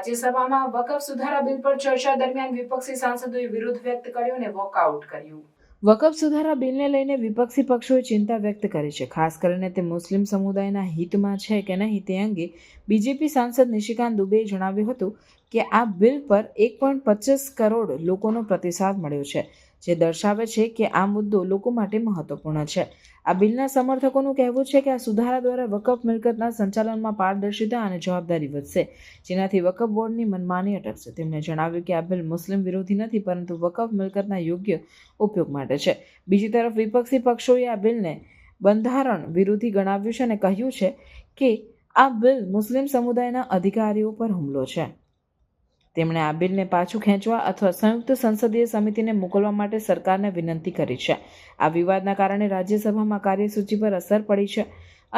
રાજ્યસભામાં વકફ સુધારા બિલ પર ચર્ચા દરમિયાન વિપક્ષી સાંસદોએ વિરોધ વ્યક્ત કર્યો અને વોકઆઉટ કર્યું. વકફ સુધારા બિલને લઈને વિપક્ષી પક્ષોએ ચિંતા વ્યક્ત કરી છે. ખાસ કરીને તે મુસ્લિમ સમુદાયના હિતમાં છે કે નહીં તે અંગે બીજેપી સાંસદ નિશિકાંત દુબેએ જણાવ્યું હતું કે આ બિલ પર 1.25 કરોડ લોકોનો પ્રતિસાદ મળ્યો છે, જે દર્શાવે છે કે આ મુદ્દો લોકો માટે મહત્વપૂર્ણ છે. આ બિલના સમર્થકોનું કહેવું છે કે આ સુધારા દ્વારા વકફ મિલકતના સંચાલનમાં પારદર્શિતા અને જવાબદારી વધશે, જેનાથી વકફ બોર્ડની મનમાની અટકશે. તેમણે જણાવ્યું કે આ બિલ મુસ્લિમ વિરોધી નથી, પરંતુ વકફ મિલકતના યોગ્ય ઉપયોગ માટે છે. બીજી તરફ વિપક્ષી પક્ષોએ આ બિલને બંધારણ વિરોધી ગણાવ્યું છે અને કહ્યું છે કે આ બિલ મુસ્લિમ સમુદાયના અધિકારીઓ પર હુમલો છે. તેમણે આ બિલને પાછું ખેંચવા અથવા સંયુક્ત સંસદીય સમિતિને મોકલવા માટે સરકારને વિનંતી કરી છે. આ વિવાદના કારણે રાજ્યસભામાં કાર્યસૂચિ પર અસર પડી છે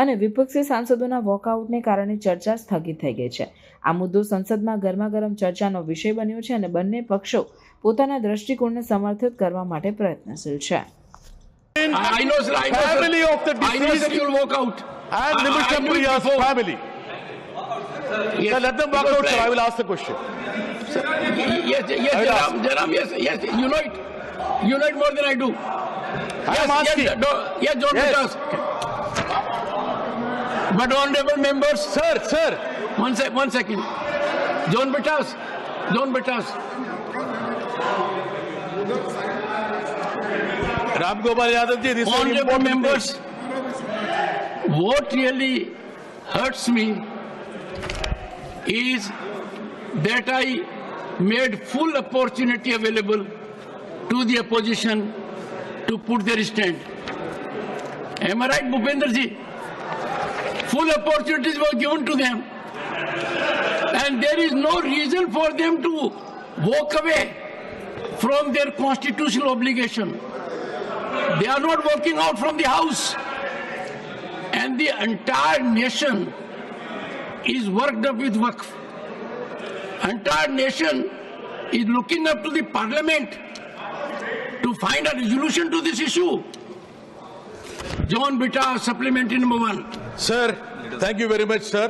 અને વિપક્ષી સાંસદોના વોકઆઉટને કારણે ચર્ચા સ્થગિત થઈ ગઈ છે. આ મુદ્દો સંસદમાં ગરમાગરમ ચર્ચાનો વિષય બન્યો છે અને બંને પક્ષો પોતાના દ્રષ્ટિકોણને સમર્થિત કરવા માટે પ્રયત્નશીલ છે. I know, sir. Family of the I know, sir, deceased you'll walk out. and Nimisham I knew it Priya's before. family. Yes, Then let them walk out, sir. I will ask the question. Yes, Jaram, yes, you know it. You know it more than I do. I am asking. Yes, John Yes. Vitas. But honorable members, Sir. one second. John Vitas. Ram Gopal Yadav ji, this is very Honorable important members, thing. what really hurts me is that I made full opportunity available to the opposition to put their stand. Am I right, Bhupender ji? Full opportunities were given to them, and there is no reason for them to walk away from their constitutional obligation. They are not walking out from the house, and the entire nation is worked up with Waqf. Entire nation is looking up to the parliament to find a resolution to this issue. John Bitta, supplementary number 1. Sir, thank you very much, sir.